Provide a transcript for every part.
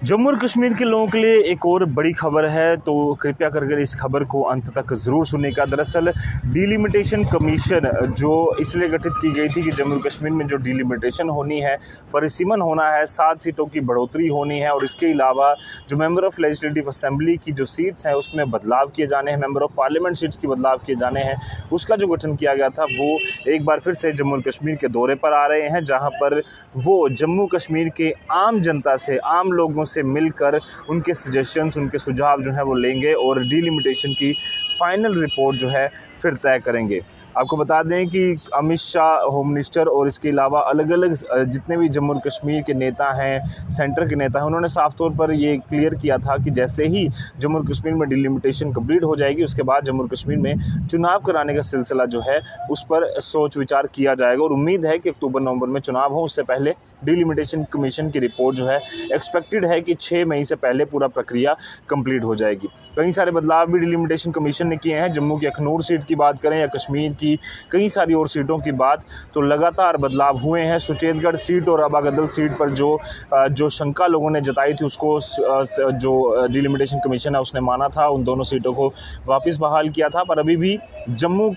जम्मू और कश्मीर के लोगों के लिए एक और बड़ी खबर है, तो कृपया कर इस खबर को अंत तक ज़रूर सुनिएगा। दरअसल डिलिमिटेशन कमीशन जो इसलिए गठित की गई थी कि जम्मू और कश्मीर में जो डिलिमिटेशन होनी है, परिसीमन होना है, 7 सीटों की बढ़ोतरी होनी है और इसके अलावा जो मेंबर ऑफ़ लेजिस्लेटिव असेंबली की जो सीट्स हैं उसमें बदलाव किए जाने हैं, मेंबर ऑफ़ पार्लियामेंट सीट्स की बदलाव किए जाने हैं, उसका जो गठन किया गया था वो एक बार फिर से जम्मू और कश्मीर के दौरे पर आ रहे हैं, जहाँ पर वो जम्मू कश्मीर के आम जनता से, आम लोगों से मिलकर उनके सजेशंस, उनके सुझाव जो हैं वो लेंगे और डिलिमिटेशन की फाइनल रिपोर्ट जो है फिर तय करेंगे। आपको बता दें कि अमित शाह होम मिनिस्टर और इसके अलावा अलग अलग जितने भी जम्मू और कश्मीर के नेता हैं, सेंटर के नेता हैं, उन्होंने साफ तौर पर ये क्लियर किया था कि जैसे ही जम्मू और कश्मीर में डिलिमिटेशन कंप्लीट हो जाएगी उसके बाद जम्मू और कश्मीर में चुनाव कराने का सिलसिला जो है उस पर सोच विचार किया जाएगा और उम्मीद है कि अक्टूबर नवंबर में चुनाव हो, उससे पहले डिलिमिटेशन कमीशन की रिपोर्ट जो है एक्सपेक्टेड है कि 6 मई से पहले पूरा प्रक्रिया कंप्लीट हो जाएगी। कई सारे बदलाव भी डिलिमिटेशन कमीशन ने किए हैं। जम्मू की अखनूर सीट की बात करें या कश्मीर की कई सारी और सीटों की बात, तो लगातार बदलाव हुए हैं। सुचेतगढ़ सीट और अबागदल सीट पर जो शंका लोगों ने जताई थी उसको जो डिलिमिटेशन कमीशन है उसने माना था, उन दोनों सीटों को वापस बहाल किया था। पर अभी भी जम्मू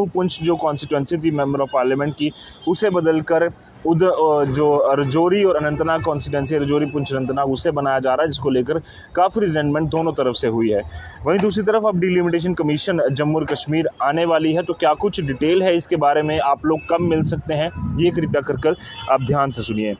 पुंछ जो कॉन्स्टिट्यूंसी थी मेंबर ऑफ पार्लियामेंट की, उसे बदलकर जो रजौरी और अनंतनाग कॉन्स्टिट्यूंसी, रजौरी पुंछ अनंतनाग, उसे बनाया जा रहा है, जिसको लेकर काफ़ी रिजेंटमेंट दोनों तरफ से हुई है। वहीं दूसरी तरफ अब डिलिमिटेशन कमीशन जम्मू और कश्मीर आने वाली है, तो क्या कुछ डिटेल है इसके बारे में, आप लोग कब मिल सकते हैं, ये कृपया कर आप ध्यान से सुनिए।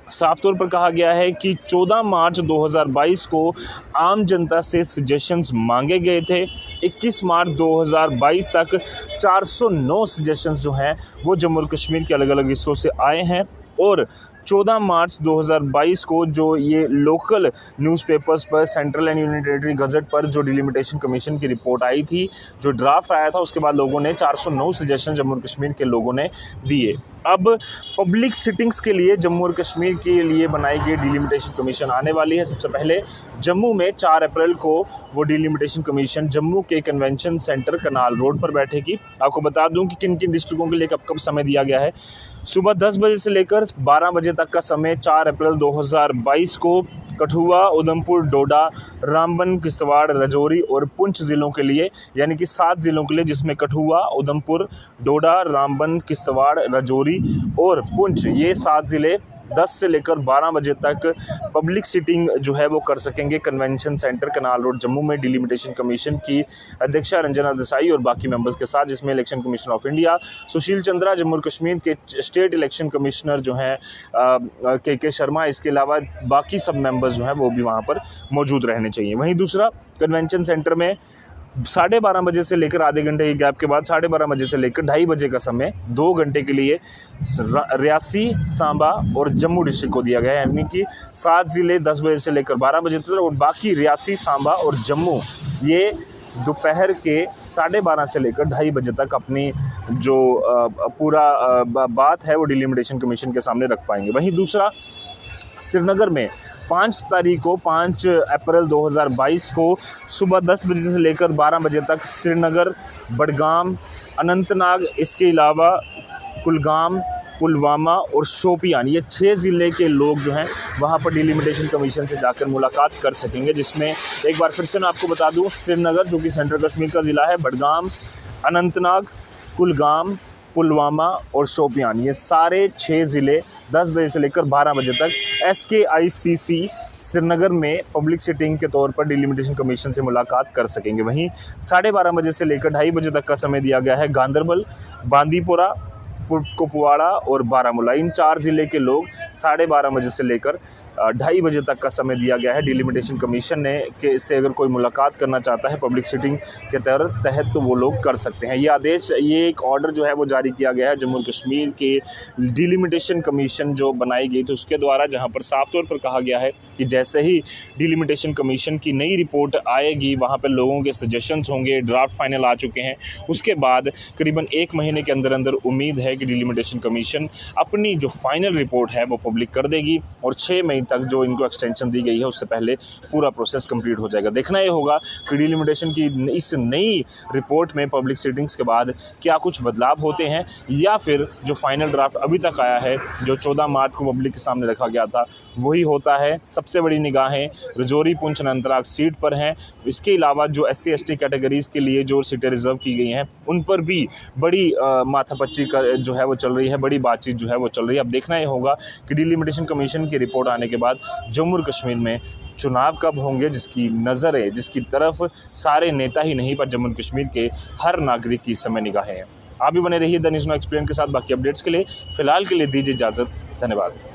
साफ तौर पर कहा गया है कि 14 मार्च 2022 को आम जनता से सजेशंस मांगे गए थे। 21 मार्च 2022 तक 409 सजेशंस जो हैं वो जम्मू और कश्मीर के अलग अलग हिस्सों से आए हैं और 14 मार्च 2022 को जो ये लोकल न्यूज़पेपर्स पर, central and union territory gazette पर जो डिलिमिटेशन कमीशन की रिपोर्ट आई थी, जो ड्राफ्ट आया था, उसके बाद लोगों ने 409 सजेशन जम्मू और कश्मीर के लोगों ने दिए। अब पब्लिक सिटिंग्स के लिए जम्मू और कश्मीर के लिए बनाई गई डिलिमिटेशन कमीशन आने वाली है। सबसे पहले जम्मू में 4 अप्रैल को वो डिलिमिटेशन कमीशन जम्मू के कन्वेंशन सेंटर कनाल रोड पर बैठेगी। आपको बता दूं कि किन किन डिस्ट्रिक्टों के लिए कब कब समय दिया गया है। सुबह 10 बजे से लेकर 12 बजे तक का समय 4 अप्रैल 2022 को कठुआ, उधमपुर, डोडा, रामबन, किश्तवाड़, राजौरी और पुंछ ज़िलों के लिए, यानी कि 7 ज़िलों के लिए, जिसमें कठुआ, उधमपुर, डोडा, रामबन, किश्तवाड़, राजौरी और पुंछ, ये 7 ज़िले 10 से लेकर 12 बजे तक पब्लिक सिटिंग जो है वो कर सकेंगे convention centre canal road Jammu में डिलिमिटेशन कमीशन की अध्यक्षा रंजना देसाई और बाकी मेंबर्स के साथ, जिसमें election commission of India Sushil Chandra, Jammu और कश्मीर के स्टेट इलेक्शन कमिश्नर जो हैं के शर्मा, इसके अलावा बाकी सब मेंबर्स जो हैं वो भी वहाँ पर मौजूद रहने चाहिए। वहीं दूसरा, कन्वेंशन सेंटर में 12:30 बजे से लेकर आधे घंटे के गैप के बाद 12:30 बजे से लेकर 2:30 बजे का समय 2 घंटे के लिए रियासी, सांबा और जम्मू डिस्ट्रिक्ट को दिया गया है, यानी कि 7 ज़िले 10 बजे से लेकर 12 बजे तक और बाकी रियासी, सांबा और जम्मू ये दोपहर के 12:30 से लेकर 2:30 बजे तक अपनी जो पूरा बात है वो डिलिमिटेशन कमीशन के सामने रख पाएंगे। वहीं दूसरा, श्रीनगर में 5 अप्रैल 2022 को सुबह 10 बजे से लेकर 12 बजे तक श्रीनगर, बडगाम, अनंतनाग, इसके अलावा कुलगाम, पुलवामा और शोपियान, ये 6 ज़िले के लोग जो हैं वहाँ पर डिलिमिटेशन कमीशन से जाकर मुलाकात कर सकेंगे, जिसमें एक बार फिर से मैं आपको बता दूँ, श्रीनगर जो कि सेंट्रल कश्मीर का ज़िला है, बडगाम, अनंतनाग, कुलगाम, पुलवामा और शोपियान, ये सारे 6 ज़िले 10 बजे से लेकर 12 बजे तक SKICC श्रीनगर में पब्लिक सिटिंग के तौर पर डिलिमिटेशन कमीशन से मुलाकात कर सकेंगे। वहीं 12:30 बजे से लेकर 2:30 बजे तक का समय दिया गया है गांदरबल, बांदीपोरा, कुपवाड़ा और बारामूला, इन 4 ज़िले के लोग 12:30 बजे से लेकर 2:30 बजे तक का समय दिया गया है डिलिमिटेशन कमीशन ने कि इससे अगर कोई मुलाकात करना चाहता है पब्लिक सिटिंग के तहत तो वो लोग कर सकते हैं। ये आदेश, ये एक ऑर्डर जो है वो जारी किया गया है जम्मू कश्मीर के डिलिमिटेशन कमीशन जो बनाई गई थी उसके द्वारा, जहां पर साफ तौर पर कहा गया है कि जैसे ही डिलिमिटेशन कमीशन की नई रिपोर्ट आएगी, वहाँ पर लोगों के सजेशंस होंगे, ड्राफ्ट फाइनल आ चुके हैं, उसके बाद करीबन 1 महीने के अंदर अंदर उम्मीद है कि डिलिमिटेशन कमीशन अपनी जो फाइनल रिपोर्ट है वो पब्लिक कर देगी और 6 मई तक जो इनको एक्सटेंशन दी गई है उससे पहले पूरा प्रोसेस कंप्लीट हो जाएगा। देखना ये होगा कि डिलिमिटेशन की इस नई रिपोर्ट में पब्लिक सीटिंग्स के बाद क्या कुछ बदलाव होते हैं, या फिर जो फाइनल ड्राफ्ट अभी तक आया है जो 14 मार्च को पब्लिक के सामने रखा गया था वही होता है। सबसे बड़ी निगाहें रजौरी, पुंछ, अनंतनाग सीट पर हैं। इसके अलावा जो SC ST कैटेगरीज़ के लिए जो सीटें रिजर्व की गई हैं उन पर भी बड़ी माथापच्ची का जो है वो चल रही है, बड़ी बातचीत जो है वो चल रही है। अब देखना ये होगा कि डिलिमिटेशन कमीशन की रिपोर्ट आने के बाद जम्मू और कश्मीर में चुनाव कब होंगे, जिसकी नज़रें, जिसकी तरफ सारे नेता ही नहीं पर जम्मू और कश्मीर के हर नागरिक की इस समय निगाहें हैं। आप भी बने रहिए द न्यूज़ नाउ एक्सप्लेन के साथ। बाकी अपडेट्स के लिए फ़िलहाल के लिए दीजिए इजाज़त। धन्यवाद।